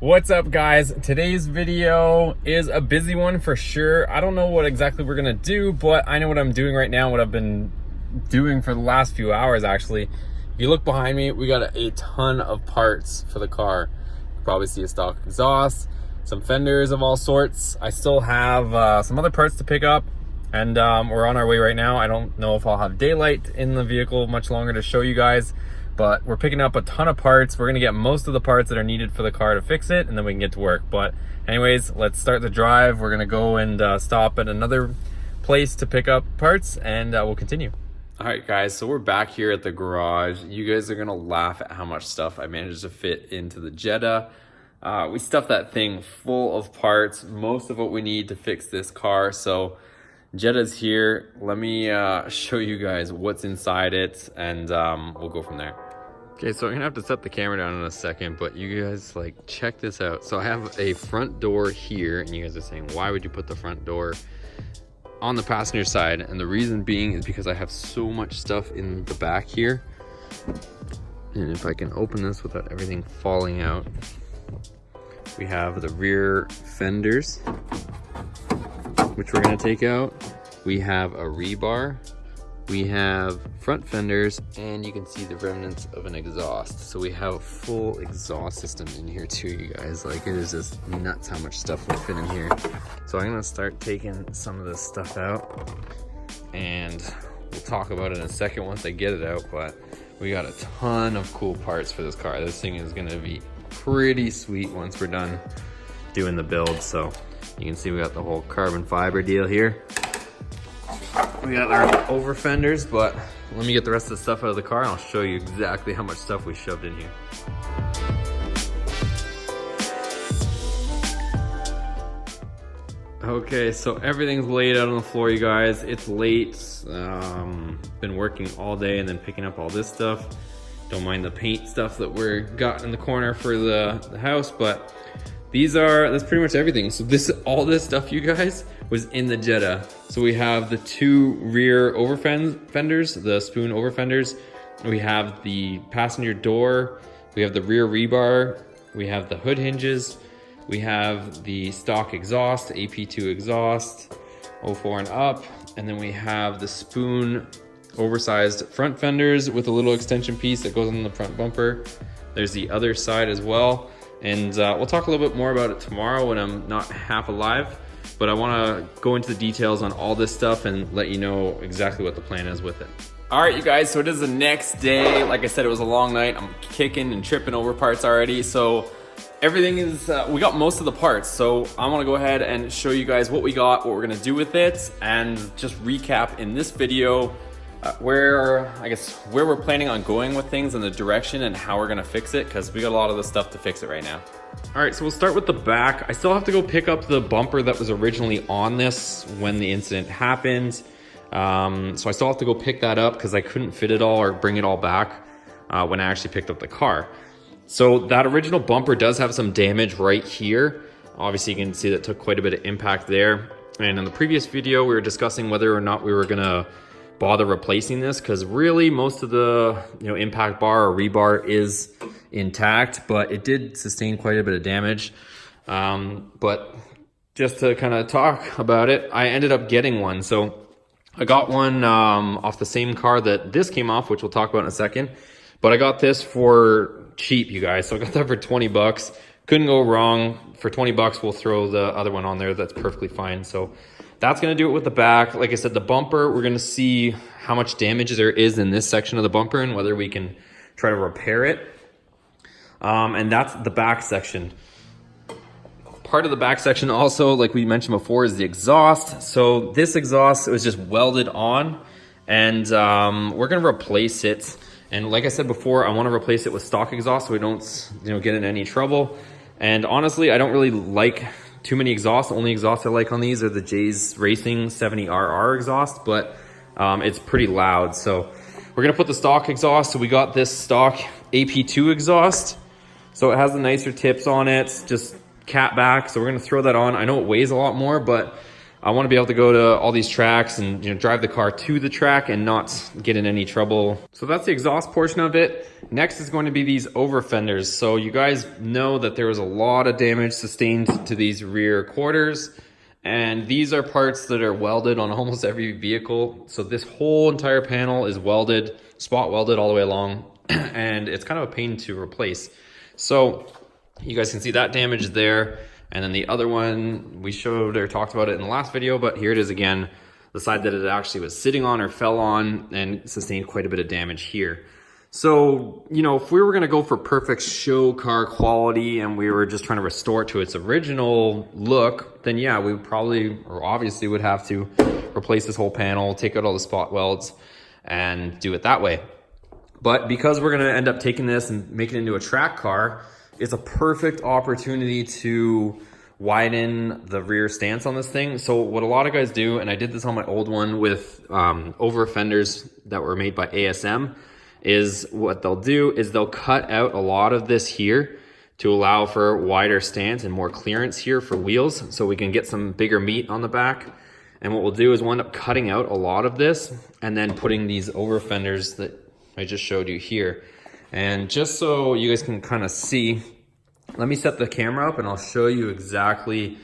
What's up, guys? Today's video is a busy one for sure. I don't know what exactly we're gonna do, but I know what I'm doing right now, what I've been doing for the last few hours actually. If you look behind me, we got a ton of parts for the car. You probably see a stock exhaust, some fenders of all sorts. I still have some other parts to pick up, and we're on our way right now. I don't know if I'll have daylight in the vehicle much longer to show you guys, but we're picking up a ton of parts. We're gonna get most of the parts that are needed for the car to fix it, and then we can get to work. But anyways, let's start the drive. We're gonna go and stop at another place to pick up parts, and we'll continue. All right, guys, so we're back here at the garage. You guys are gonna laugh at how much stuff I managed to fit into the Jetta. We stuffed that thing full of parts, most of what we need to fix this car. So Jetta's here. Let me show you guys what's inside it, and we'll go from there. Okay, so I'm gonna have to set the camera down in a second, but you guys, like, check this out. So I have a front door here, and you guys are saying, why would you put the front door on the passenger side? And the reason being is because I have so much stuff in the back here. And if I can open this without everything falling out, we have the rear fenders, which we're gonna take out. We have a rebar, we have front fenders, and you can see the remnants of an exhaust. So we have a full exhaust system in here too, you guys. Like, it is just nuts how much stuff will fit in here. So I'm gonna start taking some of this stuff out, and we'll talk about it in a second once I get it out. But we got a ton of cool parts for this car. This thing is gonna be pretty sweet once we're done doing the build. So you can see we got the whole carbon fiber deal here. We got our over fenders, but let me get the rest of the stuff out of the car and I'll show you exactly how much stuff we shoved in here. Okay, so everything's laid out on the floor, you guys. It's late. Been working all day and then picking up all this stuff. Don't mind the paint stuff that we're got in the corner for the house, but that's pretty much everything. So all this stuff, you guys, was in the Jetta. So we have the two rear fenders, the spoon over fenders. We have the passenger door. We have the rear rebar. We have the hood hinges. We have the stock exhaust, AP2 exhaust, 04 and up. And then we have the spoon oversized front fenders with a little extension piece that goes on the front bumper. There's the other side as well. And we'll talk a little bit more about it tomorrow when I'm not half alive, but I wanna go into the details on all this stuff and let you know exactly what the plan is with it. All right, you guys, so it is the next day. Like I said, it was a long night. I'm kicking and tripping over parts already. So everything is, we got most of the parts. So I wanna go ahead and show you guys what we got, what we're gonna do with it, and just recap in this video where we're planning on going with things and the direction and how we're gonna fix it, because we got a lot of the stuff to fix it right now. All right, so we'll start with the back. I still have to go pick up the bumper that was originally on this when the incident happened. So I still have to go pick that up because I couldn't fit it all or bring it all back when I actually picked up the car. So that original bumper does have some damage right here. Obviously you can see that took quite a bit of impact there. And in the previous video, we were discussing whether or not we were gonna bother replacing this, because really most of the impact bar or rebar is intact, but it did sustain quite a bit of damage. But just to kind of talk about it, I ended up getting one. So I got one off the same car that this came off, which we'll talk about in a second. But I got this for cheap, you guys. So I got that for 20 bucks. Couldn't go wrong. For 20 bucks, we'll throw the other one on there. That's perfectly fine. So that's gonna do it with the back. Like I said, the bumper, we're gonna see how much damage there is in this section of the bumper and whether we can try to repair it. And that's the back section. Part of the back section also, like we mentioned before, is the exhaust. So this exhaust was just welded on, and we're gonna replace it. And like I said before, I wanna replace it with stock exhaust so we don't get in any trouble. And honestly, I don't really like too many exhausts. The only exhausts I like on these are the J's Racing 70RR exhaust, but it's pretty loud. So we're gonna put the stock exhaust. So we got this stock AP2 exhaust. So it has the nicer tips on it, just catback. So we're gonna throw that on. I know it weighs a lot more, but I want to be able to go to all these tracks and, you know, drive the car to the track and not get in any trouble. So that's the exhaust portion of it. Next is going to be these over fenders. So you guys know that there was a lot of damage sustained to these rear quarters, and these are parts that are welded on almost every vehicle. So this whole entire panel is welded, spot welded all the way along, and it's kind of a pain to replace. So you guys can see that damage there. And then the other one, we showed or talked about it in the last video, but here it is again, the side that it actually was sitting on or fell on and sustained quite a bit of damage here. So, you know, if we were gonna go for perfect show car quality and we were just trying to restore it to its original look, then yeah, we would probably, or obviously would have to replace this whole panel, take out all the spot welds and do it that way. But because we're gonna end up taking this and making it into a track car, it's a perfect opportunity to widen the rear stance on this thing. So what a lot of guys do, and I did this on my old one with over fenders that were made by ASM, is what they'll do is they'll cut out a lot of this here to allow for wider stance and more clearance here for wheels, so we can get some bigger meat on the back. And what we'll do is we'll end up cutting out a lot of this and then putting these over fenders that I just showed you here. And just so you guys can kind of see, let me set the camera up and I'll show you exactly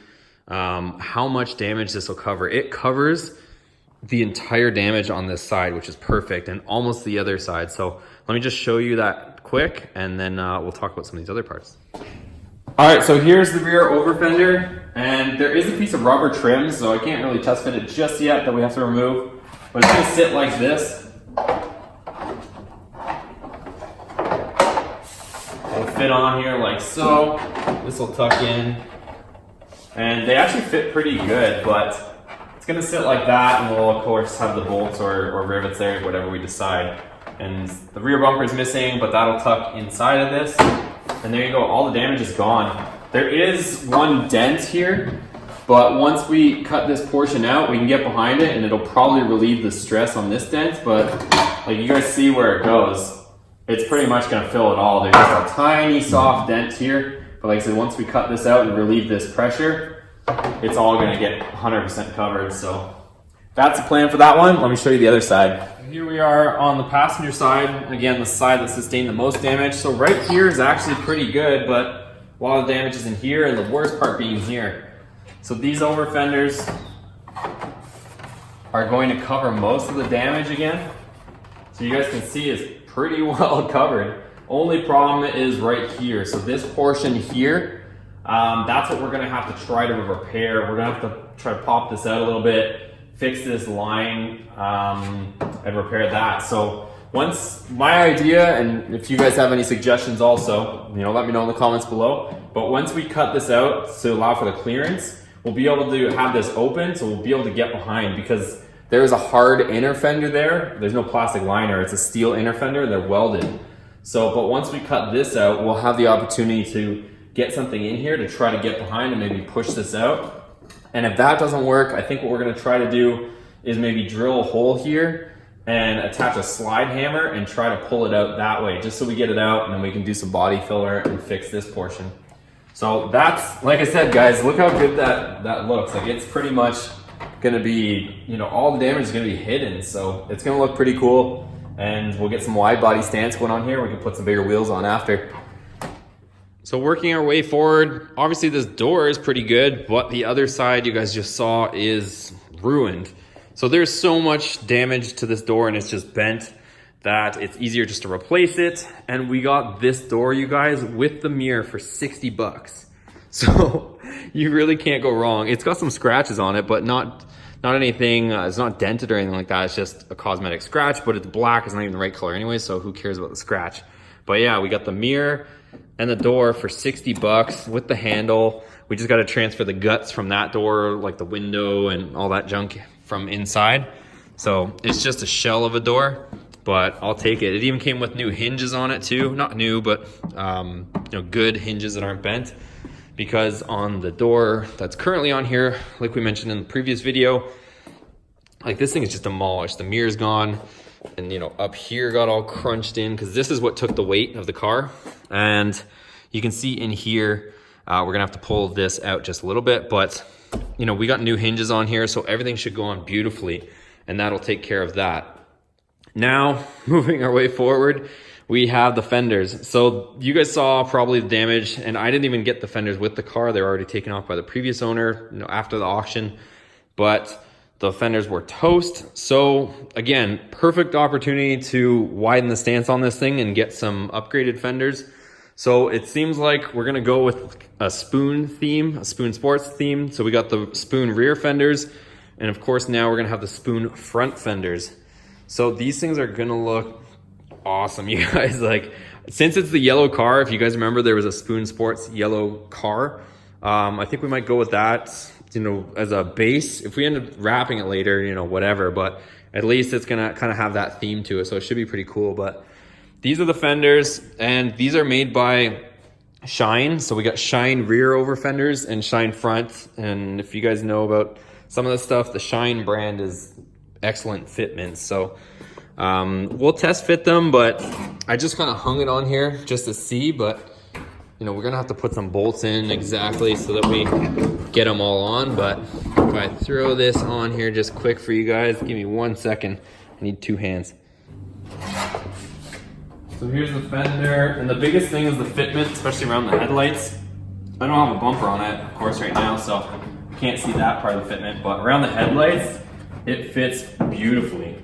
how much damage this will cover. It covers the entire damage on this side, which is perfect, and almost the other side. So let me just show you that quick, and then we'll talk about some of these other parts. All right, so here's the rear over fender, and there is a piece of rubber trim, so I can't really test fit it just yet that we have to remove, but it's gonna sit like this. Fit on here like so. This will tuck in, and they actually fit pretty good, but it's gonna sit like that, and we'll of course have the bolts or rivets there, whatever we decide. And the rear bumper is missing, but that'll tuck inside of this, and there you go, all the damage is gone. There is one dent here, but once we cut this portion out, we can get behind it and it'll probably relieve the stress on this dent. But like you guys see where it goes, it's pretty much gonna fill it all. There's just a tiny soft dent here, but like I said, once we cut this out and relieve this pressure, it's all gonna get 100% covered. So that's the plan for that one. Let me show you the other side. Here we are on the passenger side. Again, the side that sustained the most damage. So right here is actually pretty good, but a lot of damage is in here, and the worst part being here. So these over fenders are going to cover most of the damage again. So you guys can see it's pretty well covered. Only problem is right here. So this portion here, that's what we're gonna have to try to repair. We're gonna have to try to pop this out a little bit, fix this line, and repair that. So once, my idea, and if you guys have any suggestions also, you know, let me know in the comments below. But once we cut this out to allow for the clearance, we'll be able to have this open, so we'll be able to get behind, because there's a hard inner fender there. There's no plastic liner, it's a steel inner fender, they're welded. So, but once we cut this out, we'll have the opportunity to get something in here to try to get behind and maybe push this out. And if that doesn't work, I think what we're gonna try to do is maybe drill a hole here and attach a slide hammer and try to pull it out that way, just so we get it out, and then we can do some body filler and fix this portion. So that's, like I said, guys, look how good that looks. Like, it's pretty much gonna be, you know, all the damage is gonna be hidden, so it's gonna look pretty cool. And we'll get some wide body stance going on here. We can put some bigger wheels on after. So working our way forward, obviously this door is pretty good, but the other side you guys just saw is ruined. So there's so much damage to this door, and it's just bent, that it's easier just to replace it. And we got this door, you guys, with the mirror for 60 bucks. So you really can't go wrong. It's got some scratches on it, but not anything, it's not dented or anything like that. It's just a cosmetic scratch, but it's black. It's not even the right color anyway, so who cares about the scratch? But yeah, we got the mirror and the door for 60 bucks with the handle. We just got to transfer the guts from that door, like the window and all that junk, from inside. So it's just a shell of a door, but I'll take it. It even came with new hinges on it too. Not new, but you know, good hinges that aren't bent. Because on the door that's currently on here, like we mentioned in the previous video, like this thing is just demolished. The mirror's gone, and you know, up here got all crunched in, because this is what took the weight of the car. And you can see in here, we're gonna have to pull this out just a little bit, but you know, we got new hinges on here, so everything should go on beautifully, and that'll take care of that. Now, moving our way forward, we have the fenders. So you guys saw probably the damage, and I didn't even get the fenders with the car. They were already taken off by the previous owner, you know, after the auction, but the fenders were toast. So again, perfect opportunity to widen the stance on this thing and get some upgraded fenders. So it seems like we're gonna go with a spoon theme, a spoon sports theme. So we got the spoon rear fenders, and of course now we're gonna have the spoon front fenders. So these things are gonna look awesome, you guys. Like, since it's the yellow car, if you guys remember, there was a Spoon Sports yellow car. I think we might go with that, you know, as a base. If we end up wrapping it later, you know, whatever, but at least it's gonna kind of have that theme to it, so it should be pretty cool. But these are the fenders, and these are made by Shine. So we got Shine rear over fenders and Shine front. And if you guys know about some of the stuff, the Shine brand is excellent fitments. So we'll test fit them, but I just kind of hung it on here just to see. But you know, we're gonna have to put some bolts in exactly so that we get them all on. But if I throw this on here just quick for you guys, give me 1 second. I need 2 hands. So here's the fender, and the biggest thing is the fitment, especially around the headlights. I don't have a bumper on it, of course, right now, so you can't see that part of the fitment, but around the headlights, it fits beautifully.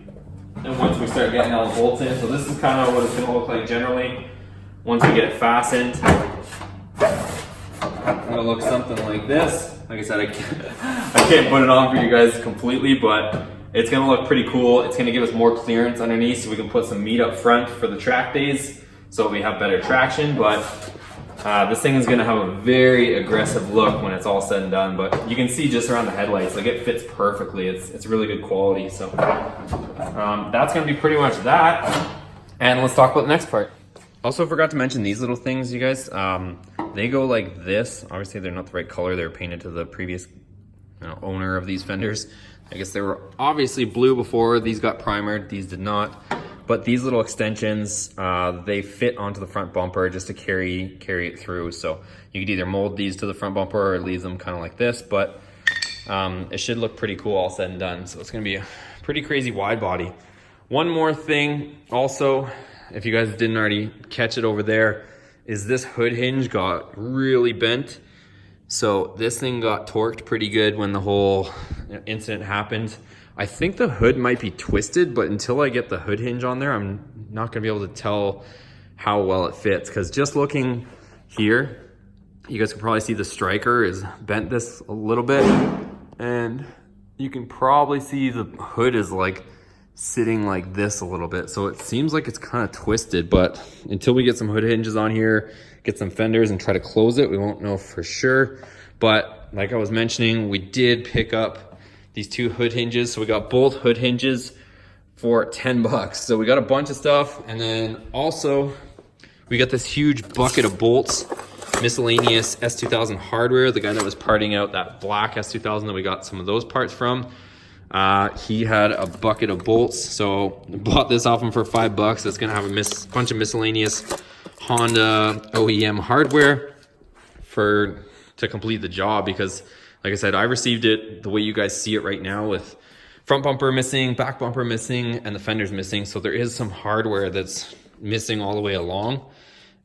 And once we start getting all the bolts in, so this is kind of what it's gonna look like generally. Once we get it fastened, it'll look something like this. Like I said, I can't put it on for you guys completely, but it's gonna look pretty cool. It's gonna give us more clearance underneath, so we can put some meat up front for the track days, so we have better traction. But this thing is gonna have a very aggressive look when it's all said and done. But you can see just around the headlights, like it fits perfectly. It's really good quality. So that's gonna be pretty much that. And let's talk about the next part. Also forgot to mention these little things, you guys. They go like this. Obviously they're not the right color. They were painted to the previous owner of these fenders. I guess they were obviously blue before. These got primered, these did not. But these little extensions, they fit onto the front bumper just to carry it through. So you could either mold these to the front bumper or leave them kind of like this, but it should look pretty cool all said and done. So it's gonna be a pretty crazy wide body. One more thing also, if you guys didn't already catch it over there, is this hood hinge got really bent. So this thing got torqued pretty good when the whole incident happened. I think the hood might be twisted, but until I get the hood hinge on there, I'm not gonna be able to tell how well it fits. Because just looking here, you guys can probably see the striker is bent this a little bit. And you can probably see the hood is like sitting like this a little bit. So it seems like it's kind of twisted, but until we get some hood hinges on here, get some fenders and try to close it, we won't know for sure. But like I was mentioning, we did pick up these 2 hood hinges. So we got both hood hinges for 10 bucks. So we got a bunch of stuff. And then also we got this huge bucket of bolts, miscellaneous S2000 hardware. The guy that was parting out that black S2000 that we got some of those parts from, he had a bucket of bolts. So I bought this off him for 5 bucks. It's gonna have a bunch of miscellaneous Honda OEM hardware to complete the job, because like I said, I received it the way you guys see it right now, with front bumper missing, back bumper missing, and the fenders missing. So there is some hardware that's missing all the way along,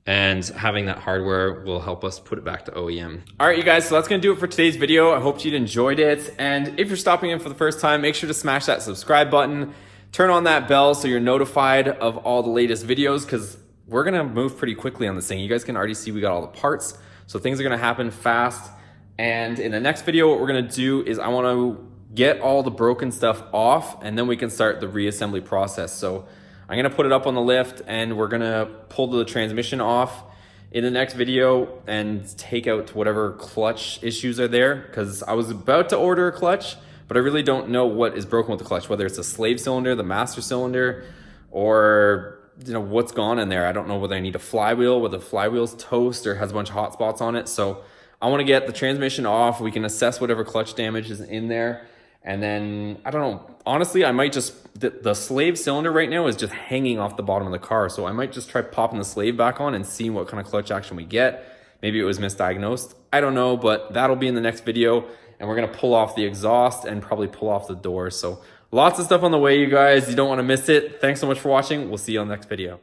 and having that hardware will help us put it back to OEM. All right, you guys, so that's gonna do it for today's video. I hope you enjoyed it. And if you're stopping in for the first time, make sure to smash that subscribe button, turn on that bell so you're notified of all the latest videos, because we're gonna move pretty quickly on this thing. You guys can already see we got all the parts, so things are gonna happen fast. And in the next video, what we're gonna do is I wanna get all the broken stuff off, and then we can start the reassembly process. So I'm gonna put it up on the lift, and we're gonna pull the transmission off in the next video and take out whatever clutch issues are there, because I was about to order a clutch, but I really don't know what is broken with the clutch, whether it's the slave cylinder, the master cylinder, or what's gone in there. I don't know whether I need a flywheel, whether the flywheel's toast or has a bunch of hot spots on it. So I want to get the transmission off. We can assess whatever clutch damage is in there. And then, I don't know, honestly, I might just, the slave cylinder right now is just hanging off the bottom of the car. So I might just try popping the slave back on and seeing what kind of clutch action we get. Maybe it was misdiagnosed. I don't know, but that'll be in the next video. and we're gonna pull off the exhaust and probably pull off the door. So lots of stuff on the way, you guys. You don't wanna miss it. Thanks so much for watching. We'll see you on the next video.